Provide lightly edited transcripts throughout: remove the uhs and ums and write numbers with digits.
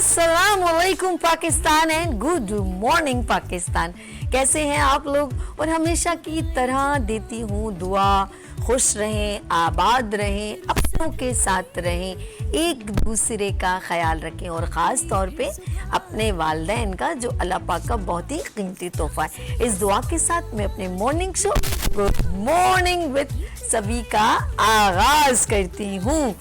अस्सलाम वालेकुम Pakistan and good morning Pakistan. कैसे हैं आप लोग? और हमेशा की तरह देती हूँ दुआ, खुश रहें, आबाद रहें, अपनों के साथ रहें, एक दूसरे का ख्याल रखें और ख़ास तौर पे अपने वालिदैन का जो अल्लाह पाक का बहुत ही कीमती तोहफा है। इस दुआ के साथ मैं अपने morning show good morning with सभी का आगाज करती हूँ।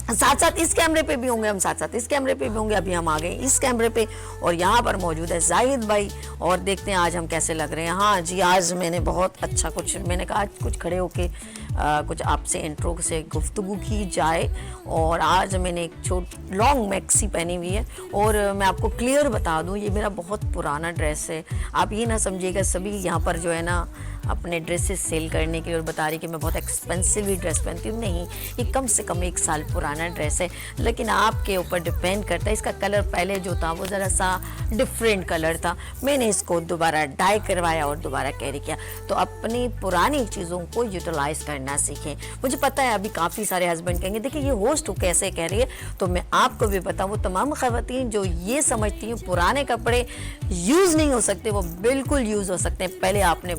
साथ साथ इस कैमरे पे भी होंगे हम, साथ साथ इस कैमरे पे भी होंगे। अभी हम आ गए इस कैमरे पे और यहाँ पर मौजूद है जाहिद भाई और देखते हैं आज हम कैसे लग रहे हैं। हाँ जी, आज मैंने बहुत अच्छा मैंने कहा कुछ खड़े होके कुछ आपसे इंट्रो से गुफ्तगू की जाए। और आज मैंने एक लॉन्ग मैक्सी पहनी हुई है और मैं आपको क्लियर बता दूँ, ये मेरा बहुत पुराना ड्रेस है। आप ये ना समझिएगा सभी यहाँ पर जो है ना अपने ड्रेसेस सेल करने के लिए और बता रही कि मैं बहुत एक्सपेंसिव ही ड्रेस पहनती हूँ। नहीं, ये कम से कम 1 साल पुराना ड्रेस है, लेकिन आपके ऊपर डिपेंड करता है। इसका कलर पहले जो था वो ज़रा सा डिफरेंट कलर था, मैंने इसको दोबारा डाई करवाया और दोबारा कैरी किया। तो अपनी पुरानी चीज़ों को यूटिलाइज करना सीखें। मुझे पता है अभी काफ़ी सारे हस्बैंड कहेंगे देखिए ये होस्ट कैसे कह रही है, तो मैं आपको भी बताऊँ वो तमाम ख़वातीन जो ये समझती हैं पुराने कपड़े यूज़ नहीं हो सकते, वो बिल्कुल यूज़ हो सकते हैं। पहले आपने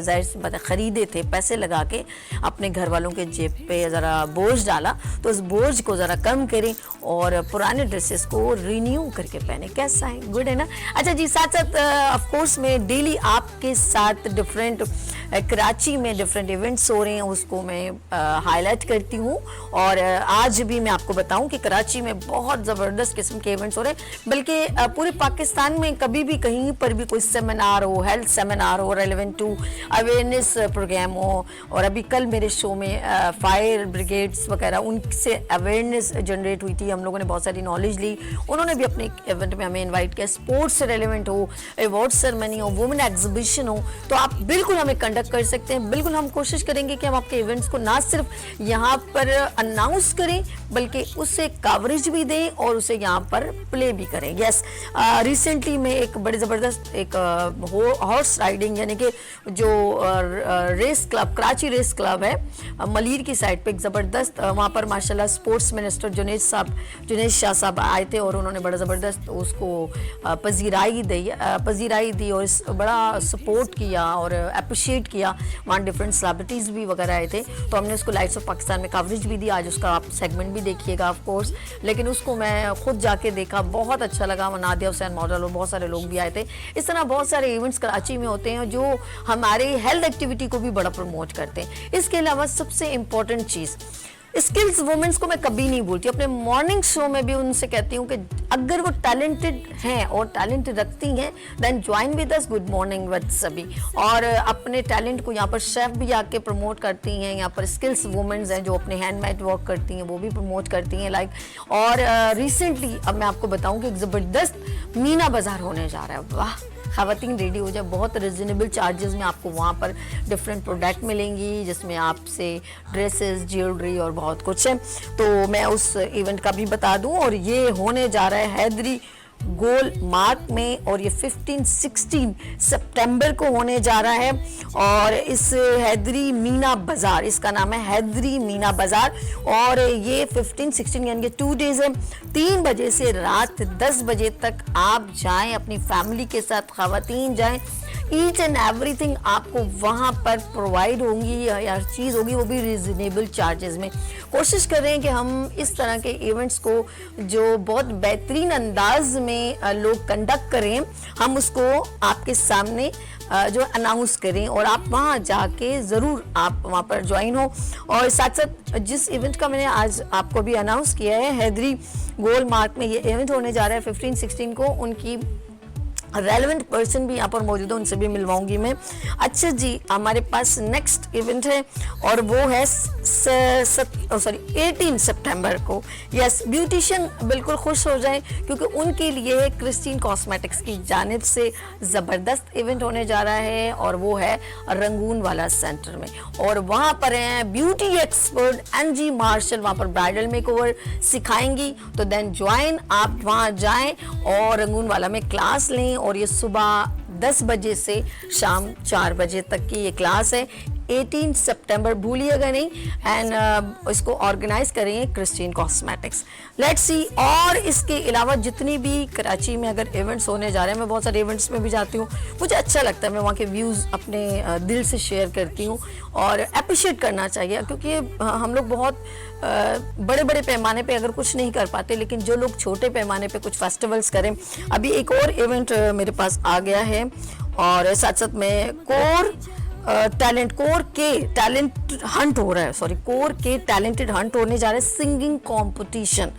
ज़ाहिर सी बात है ख़रीदे थे, पैसे लगा के अपने घर वालों के जेब पे ज़रा बोझ डाला, तो उस बोझ को ज़रा कम करें और पुराने ड्रेसेस को रिन्यू करके पहने। कैसा है? गुड है ना? अच्छा जी, साथ साथ ऑफ कोर्स मैं डेली आपके साथ डिफरेंट कराची में डिफरेंट इवेंट्स हो रहे हैं, उसको मैं हाईलाइट करती हूँ। और आज भी मैं आपको बताऊँ कि कराची में बहुत ज़बरदस्त किस्म के इवेंट्स हो रहे हैं, बल्कि पूरे पाकिस्तान में कभी भी कहीं पर भी कोई सेमिनार हो, हेल्थ सेमिनार हो, रेलिवेंट टू अवेयरनेस प्रोग्राम हो। और अभी कल मेरे शो में फायर ब्रिगेड्स वगैरह उनसे अवेयरनेस जनरेट हुई थी, हम लोगों ने बहुत सारी नॉलेज ली। उन्होंने भी अपने इवेंट में हमें इनवाइट किया। स्पोर्ट्स से रेलिवेंट हो, अवार्ड सेरेमनी हो, वुमेन एग्जीबिशन हो, तो आप बिल्कुल हमें कंडक्ट कर सकते हैं। बिल्कुल हम कोशिश करेंगे कि हम आपके इवेंट्स को ना सिर्फ यहाँ पर अनाउंस करें बल्कि उससे कवरेज भी दें और उसे यहाँ पर प्ले भी करें। यस, रिसेंटली में एक बड़ी ज़बरदस्त एक हॉर्स राइडिंग यानी कि जो race club, Karachi race club है मलीर की साइड पे, एक ज़बरदस्त वहाँ पर माशाल्लाह स्पोर्ट्स मिनिस्टर जुनैद शाह साहब आए थे और उन्होंने बड़ा ज़बरदस्त उसको पजीराई दी और बड़ा सपोर्ट किया और अप्रिशिएट किया। वहाँ डिफरेंट सेलिब्रिटीज़ भी वगैरह आए थे, तो हमने उसको लाइट्स ऑफ पाकिस्तान में कवरेज भी दी। आज उसका आप सेगमेंट भी देखिएगा ऑफ कोर्स, लेकिन उसको मैं खुद जाके देखा, बहुत अच्छा लगा। नादिया हुसैन मॉडल और बहुत सारे लोग भी आए थे। इस तरह बहुत सारे इवेंट्स कराची में होते हैं जो हमारे हेल्थ एक्टिविटी को भी बड़ा प्रमोट करते हैं। इसके अलावा सबसे इम्पोर्टेंट चीज़, स्किल्स वुमेन्स को मैं कभी नहीं भूलती, अपने मॉर्निंग शो में भी उनसे कहती हूँ कि अगर वो टैलेंटेड हैं और टैलेंट रखती हैं then join with us good morning with सभी। और अपने टैलेंट को यहाँ पर शेफ भी आके प्रमोट करती हैं, यहाँ पर स्किल्स वुमेन्स हैं जो अपने हैंडमेड वर्क करती हैं वो भी प्रमोट करती हैं लाइक। और रिसेंटली अब मैं आपको बताऊँ कि एक ज़बरदस्त मीना बाज़ार होने जा रहा है। वाह, ख़वातीन रेडी हो जाए, बहुत रिजनेबल चार्जेस में आपको वहाँ पर डिफरेंट प्रोडक्ट मिलेंगी जिसमें आपसे ड्रेसेस, ज्वेलरी और बहुत कुछ है। तो मैं उस इवेंट का भी बता दूँ और ये होने जा रहा है हैदरी गोल मार्क में और ये 15-16 सितंबर को होने जा रहा है। और इस हैदरी मीना बाज़ार, इसका नाम है हैदरी मीना बाज़ार और ये 15-16 यानी कि 2 डेज़ है। 3 बजे से रात 10 बजे तक आप जाएं, अपनी फैमिली के साथ ख़वातीन जाएं। ईच एंड एवरीथिंग आपको वहाँ पर प्रोवाइड होंगी, हर चीज़ होगी, वो भी रिजनेबल चार्जेस में। कोशिश कर रहे हैं कि हम इस तरह के इवेंट्स को जो बहुत बेहतरीन अंदाज में लोग कंडक्ट करें, हम उसको आपके सामने जो अनाउंस करें और आप वहाँ जाके ज़रूर आप वहाँ पर ज्वाइन हो। और साथ साथ जिस इवेंट का मैंने आज आपको भी अनाउंस किया है, हैदरी गोल मार्क में ये इवेंट होने जा रहा है 15-16 को, उनकी रेलेवेंट पर्सन भी यहाँ पर मौजूद है, उनसे भी मिलवाऊंगी मैं। अच्छा जी, हमारे पास नेक्स्ट इवेंट है और वो है 18 सितंबर को। यस, ब्यूटिशियन बिल्कुल खुश हो जाएं क्योंकि उनके लिए क्रिस्टीन कॉस्मेटिक्स की जानिब से ज़बरदस्त इवेंट होने जा रहा है और वो है रंगून वाला सेंटर में। और वहाँ पर हैं ब्यूटी एक्सपर्ट एनजी मार्शल, वहाँ पर ब्राइडल मेकओवर सिखाएंगी। तो देन ज्वाइन, आप वहाँ जाएं और रंगून वाला में क्लास लें और ये सुबह 10 बजे से शाम 4 बजे तक की ये क्लास है। 18 सितंबर, भूलिएगा नहीं। एंड इसको ऑर्गेनाइज करेंगे क्रिस्टीन कॉस्मेटिक्स। Let's see. और इसके अलावा जितनी भी कराची में अगर इवेंट्स होने जा रहे हैं, मैं बहुत सारे इवेंट्स में भी जाती हूँ, मुझे अच्छा लगता है, मैं वहाँ के व्यूज़ अपने दिल से शेयर करती हूँ और अप्रिशिएट करना चाहिए, क्योंकि हम लोग बहुत बड़े बड़े पैमाने पे अगर कुछ नहीं कर पाते, लेकिन जो लोग छोटे पैमाने पे कुछ फेस्टिवल्स करें। अभी एक और इवेंट मेरे पास आ गया है, और साथ साथ में कोर के टैलेंट हंट हो रहा है, कोर के टैलेंटेड हंट होने जा रहा है, सिंगिंग कंपटीशन।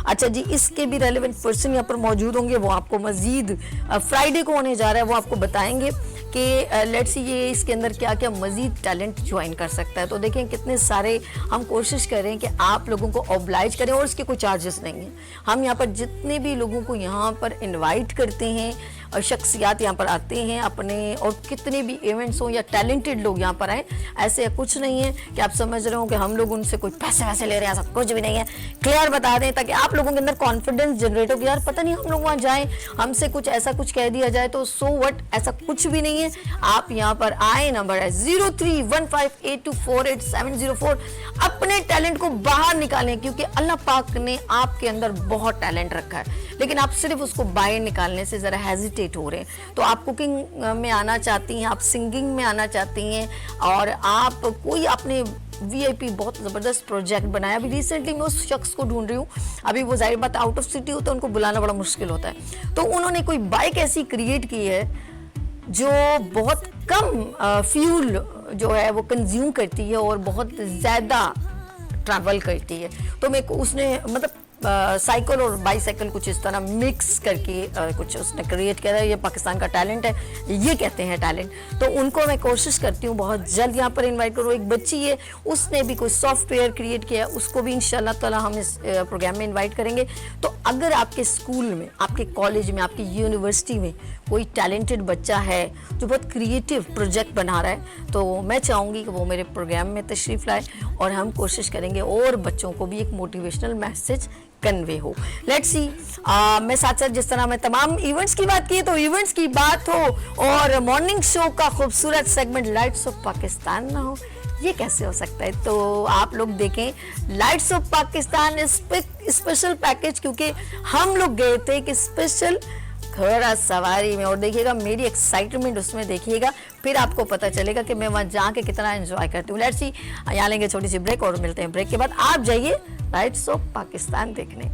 अच्छा जी, इसके भी रेलेवेंट पर्सन यहाँ पर मौजूद होंगे, वो आपको मजीद फ्राइडे को होने जा रहा है, वो आपको बताएंगे कि लेट्स सी ये इसके अंदर क्या क्या मजीद टैलेंट ज्वाइन कर सकता है। तो देखें कितने सारे हम कोशिश करें कि आप लोगों को ऑब्लाइज करें, और इसके कोई चार्जेस नहीं हैं। हम यहाँ पर जितने भी लोगों को यहाँ पर इनवाइट करते हैं और शख्सियात यहाँ पर आते हैं अपने, और कितने भी इवेंट्स हों या टैलेंटेड लोग यहाँ पर आए, ऐसे कुछ नहीं है कि आप समझ रहे हो कि हम लोग उनसे कोई पैसे वैसे ले रहे हैं, ऐसा कुछ भी नहीं है। क्लियर बता दें ताकि आप लोगों के अंदर कॉन्फिडेंस जनरेट हो कि यार पता नहीं हम लोग वहाँ जाएं, हमसे कुछ ऐसा कुछ कह दिया जाए तो सो व्हाट, ऐसा कुछ भी नहीं है। आप यहाँ पर आए, नंबर है 031582487004। अपने टैलेंट को बाहर निकालें, क्योंकि अल्लाह पाक ने आपके अंदर बहुत टैलेंट रखा है, लेकिन आप सिर्फ उसको बाहर निकालने से ज़रा हेजिटेट हो रहे हैं। तो आप कुकिंग में आना चाहती हैं, आप सिंगिंग में आना चाहती हैं, और आप कोई अपने VIP बहुत ज़बरदस्त प्रोजेक्ट बनाया। अभी रिसेंटली मैं उस शख्स को ढूंढ रही हूँ, अभी वो जाहिर बात आउट ऑफ सिटी हो तो उनको बुलाना बड़ा मुश्किल होता है। तो उन्होंने कोई बाइक ऐसी क्रिएट की है जो बहुत कम फ्यूल जो है वो कंज्यूम करती है और बहुत ज़्यादा ट्रैवल करती है। तो मेरे को उसने मतलब साइकिल और बाईसाइकिल कुछ इस तरह मिक्स करके कुछ उसने क्रिएट किया है। ये पाकिस्तान का टैलेंट है, ये कहते हैं टैलेंट। तो उनको मैं कोशिश करती हूँ बहुत जल्द यहाँ पर इनवाइट करूँ। एक बच्ची है, उसने भी कोई सॉफ्टवेयर क्रिएट किया है, उसको भी इंशाल्लाह ताला हम इस प्रोग्राम में इन्वाइट करेंगे। तो अगर आपके स्कूल में, आपके कॉलेज में, आपकी यूनिवर्सिटी में कोई टैलेंटेड बच्चा है जो बहुत क्रिएटिव प्रोजेक्ट बना रहा है, तो मैं चाहूँगी कि वो मेरे प्रोग्राम में तशरीफ़ लाए और हम कोशिश करेंगे और बच्चों को भी एक मोटिवेशनल मैसेज कन्वे हो। Let's see. मैं साथ साथ जिस तरह मैं तमाम इवेंट्स की बात की, तो इवेंट्स की बात हो और मॉर्निंग शो का खूबसूरत सेगमेंट लाइट्स ऑफ पाकिस्तान ना हो, ये कैसे हो सकता है? तो आप लोग देखें lights off Pakistan special package, क्योंकि हम लोग गए थे कि स्पेशल घोड़ा सवारी में, और देखिएगा मेरी एक्साइटमेंट उसमें देखिएगा, फिर आपको पता चलेगा कि मैं वहाँ जाके कितना एंजॉय करती हूँ। Let's see. यहाँ लेंगे छोटी सी ब्रेक और मिलते हैं ब्रेक के बाद। आप जाइए लाइट्स ऑफ पाकिस्तान देखने।